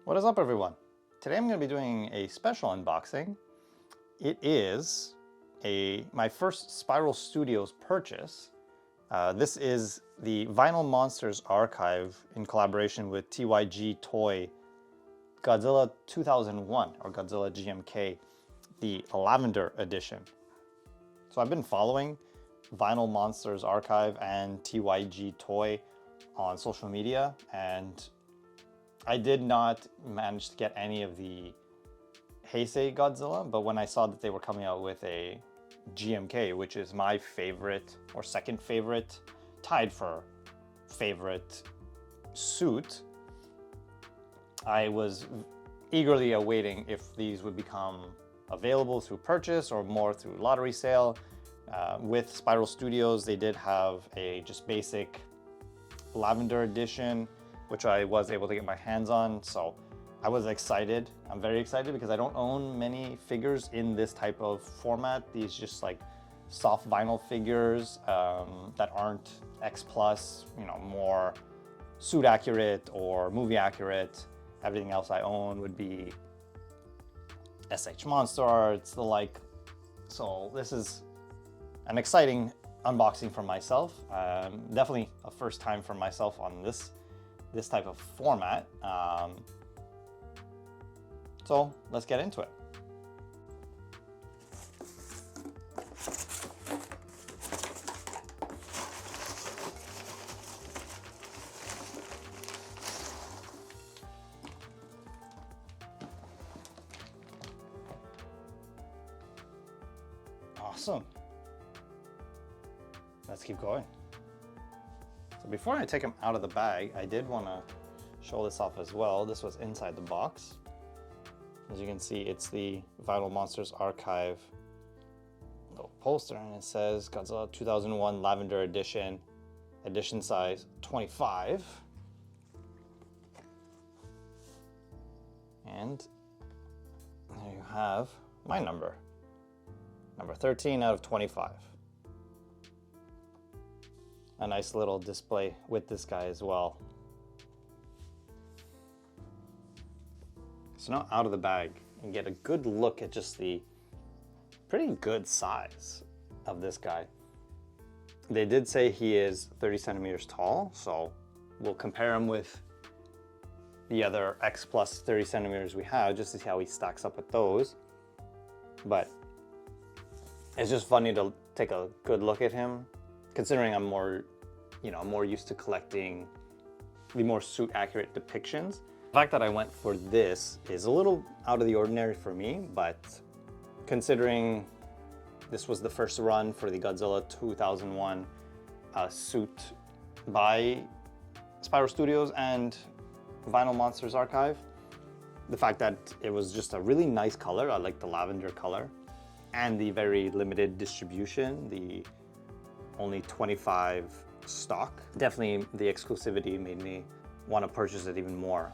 What is up, everyone? Today I'm going to be doing a special unboxing. It is my first Spiral Studios purchase. This is the Vinyl Monsters Archive in collaboration with TYG Toy Godzilla 2001 or Godzilla GMK, the Lavender edition. So I've been following Vinyl Monsters Archive and TYG Toy on social media, and I did not manage to get any of the Heisei Godzilla, but when I saw that they were coming out with a GMK, which is my favorite or second favorite, tied for favorite suit, I was eagerly awaiting if these would become available through purchase or more through lottery sale. With Spiral Studios, they did have a just basic Lavender edition, which I was able to get my hands on, so I was excited. I'm very excited because I don't own many figures in this type of format. These just like soft vinyl figures that aren't X+, more suit accurate or movie accurate. Everything else I own would be SH Monster Arts, the like. So this is an exciting unboxing for myself. Definitely a first time for myself on this type of format. So let's get into it. Awesome. Let's keep going. So before I take them out of the bag, I did want to show this off as well. This was inside the box. As you can see, it's the Vinyl Monsters Archive little poster, and it says Godzilla 2001 Lavender Edition, edition size 25. And there you have my number 13 out of 25. A nice little display with this guy as well. So now out of the bag and get a good look at just the pretty good size of this guy. They did say he is 30 centimeters tall, so we'll compare him with the other X+ 30 centimeters we have just to see how he stacks up with those. But it's just funny to take a good look at him, considering I'm more used to collecting the more suit accurate depictions. The fact that I went for this is a little out of the ordinary for me, but considering this was the first run for the Godzilla 2001 suit by Spiral Studios and Vinyl Monsters Archive, the fact that it was just a really nice color, I like the lavender color, and the very limited distribution, the only 25 stock. Definitely the exclusivity made me want to purchase it even more.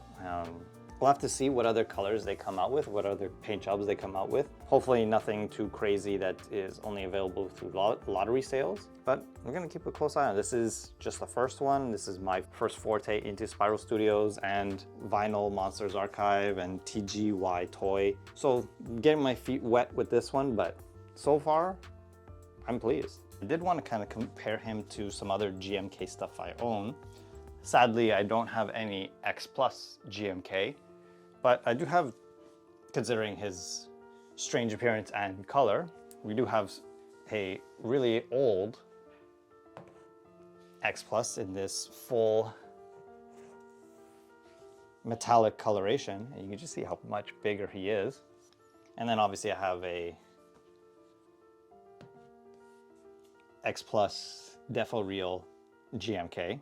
We'll have to see what other colors they come out with, what other paint jobs they come out with. Hopefully nothing too crazy that is only available through lottery sales, but we're gonna keep a close eye on it. This is just the first one. This is my first forte into Spiral Studios and Vinyl Monsters Archive and TGY Toy. So getting my feet wet with this one, but so far, I'm pleased. I did want to kind of compare him to some other GMK stuff I own. Sadly, I don't have any X+ GMK, but I do have, considering his strange appearance and color, we do have a really old X+ in this full metallic coloration, and you can just see how much bigger he is. And then obviously I have a X+ Defo Real GMK.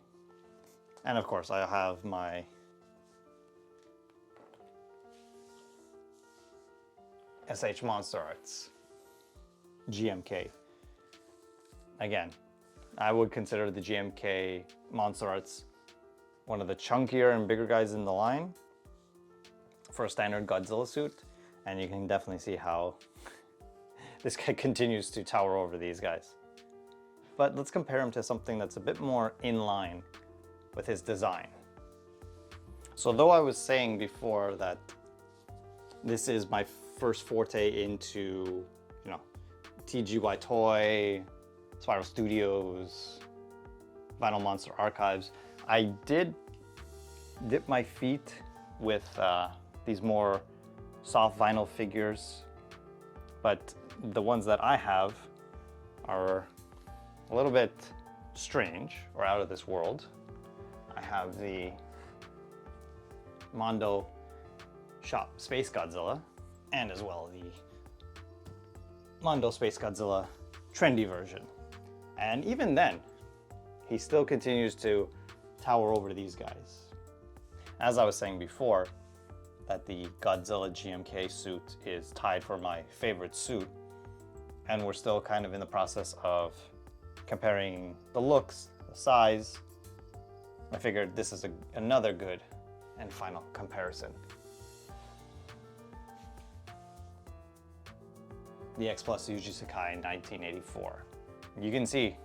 And of course, I have my SH Monster Arts GMK. Again, I would consider the GMK Monster Arts one of the chunkier and bigger guys in the line for a standard Godzilla suit. And you can definitely see how this guy continues to tower over these guys. But let's compare him to something that's a bit more in line with his design. So though I was saying before that this is my first forte into, you know, TGY Toy, Spiral Studios, Vinyl Monster Archives, I did dip my feet with these more soft vinyl figures, but the ones that I have are a little bit strange or out of this world. I have the Mondo Shop Space Godzilla, and as well the Mondo Space Godzilla trendy version. And even then, he still continues to tower over these guys. As I was saying before, that the Godzilla GMK suit is tied for my favorite suit, and we're still kind of in the process of comparing the looks, the size. I figured this is another good and final comparison. The X Plus Yuji Sakai 1984. You can see,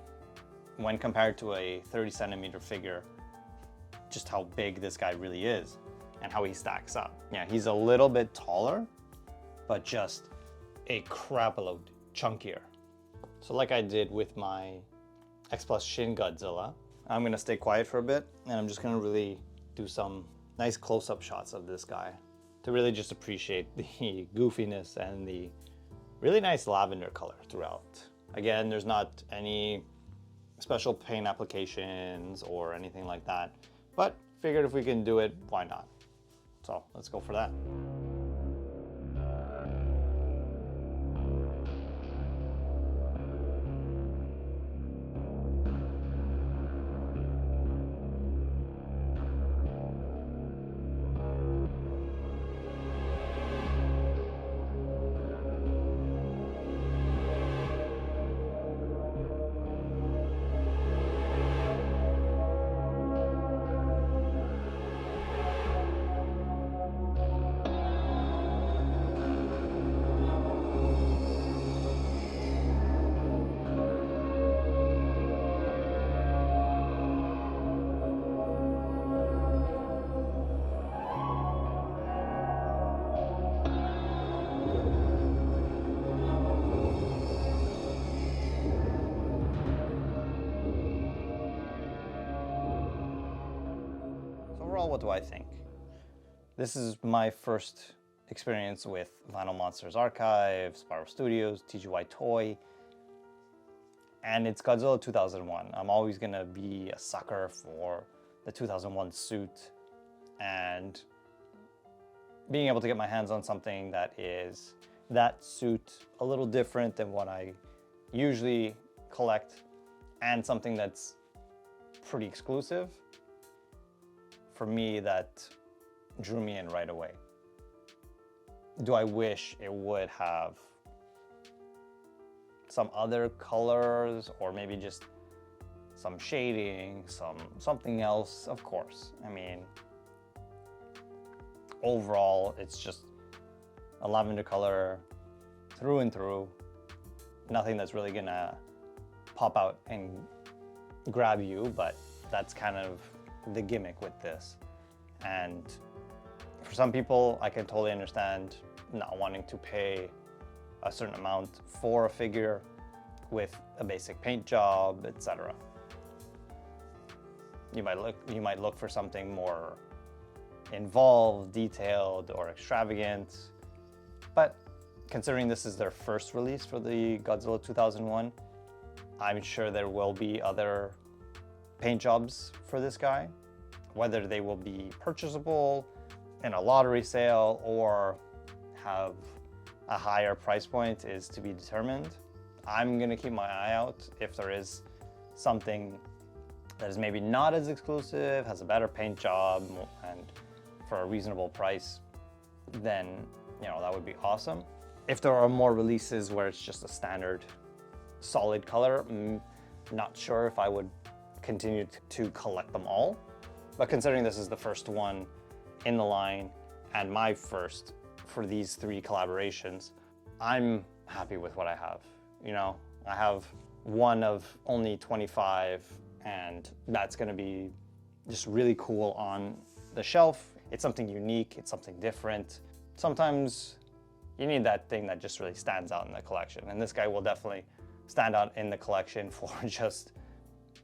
when compared to a 30 centimeter figure, just how big this guy really is and how he stacks up. Yeah, he's a little bit taller, but just a crapload chunkier. So like I did with my X Plus Shin Godzilla, I'm gonna stay quiet for a bit and I'm just gonna really do some nice close-up shots of this guy to really just appreciate the goofiness and the really nice lavender color throughout. Again, there's not any special paint applications or anything like that, but figured if we can do it, why not? So let's go for that. Overall, what do I think? This is my first experience with Vinyl Monsters Archive, Spiral Studios, TGY Toy, and it's Godzilla 2001. I'm always gonna be a sucker for the 2001 suit, and being able to get my hands on something that is that suit, a little different than what I usually collect, and something that's pretty exclusive, for me, that drew me in right away. Do I wish it would have some other colors or maybe just some shading, something else? Of course. I mean, overall, it's just a lavender color through and through. Nothing that's really gonna pop out and grab you, but that's kind of the gimmick with this. And for some people, I can totally understand not wanting to pay a certain amount for a figure with a basic paint job, etc. You might look for something more involved, detailed, or extravagant. But considering this is their first release for the Godzilla 2001, I'm sure there will be other paint jobs for this guy. Whether they will be purchasable in a lottery sale or have a higher price point is to be determined. I'm gonna keep my eye out. If there is something that is maybe not as exclusive, has a better paint job, and for a reasonable price, then that would be awesome. If there are more releases where it's just a standard solid color, I'm not sure if I would continue to collect them all. But considering this is the first one in the line and my first for these 3 collaborations, I'm happy with what I have. I have one of only 25, and that's gonna be just really cool on the shelf It's something unique, it's something different. Sometimes you need that thing that just really stands out in the collection. And this guy will definitely stand out in the collection for just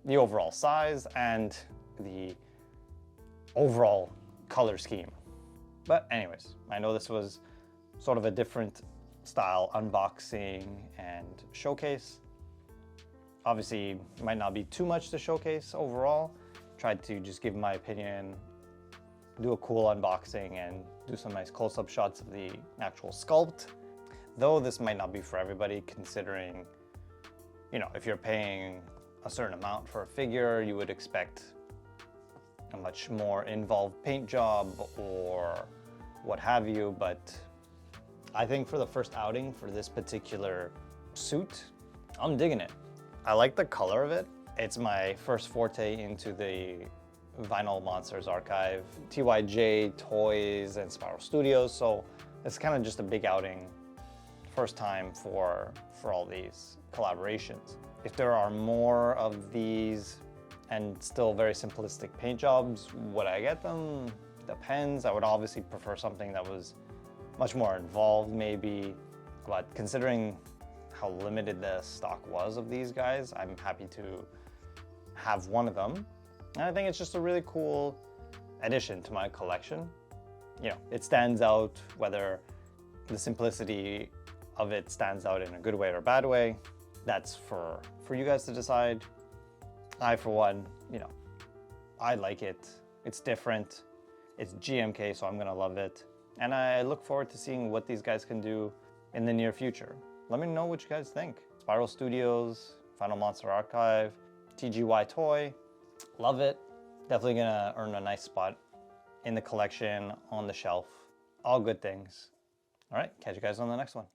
the overall size and the overall color scheme. But anyways, I know this was sort of a different style unboxing and showcase. Obviously, might not be too much to showcase overall. Tried to just give my opinion, do a cool unboxing, and do some nice close-up shots of the actual sculpt. Though this might not be for everybody, considering, you know, if you're paying a certain amount for a figure, you would expect a much more involved paint job or what have you. But I think for the first outing for this particular suit, I'm digging it. I like the color of it. It's my first forte into the Vinyl Monsters archive, TYG, Toys, and Spiral Studios, so it's kind of just a big outing. First time for all these collaborations. If there are more of these and still very simplistic paint jobs, would I get them? Depends. I would obviously prefer something that was much more involved maybe, but considering how limited the stock was of these guys, I'm happy to have one of them. And I think it's just a really cool addition to my collection. You know, it stands out, whether the simplicity of it stands out in a good way or a bad way. That's for you guys to decide. I, for one, you know, I like it. It's different. It's GMK, so I'm gonna love it. And I look forward to seeing what these guys can do in the near future. Let me know what you guys think. Spiral Studios, Final Monster Archive, TGY Toy, love it. Definitely gonna earn a nice spot in the collection, on the shelf. All good things. All right, catch you guys on the next one.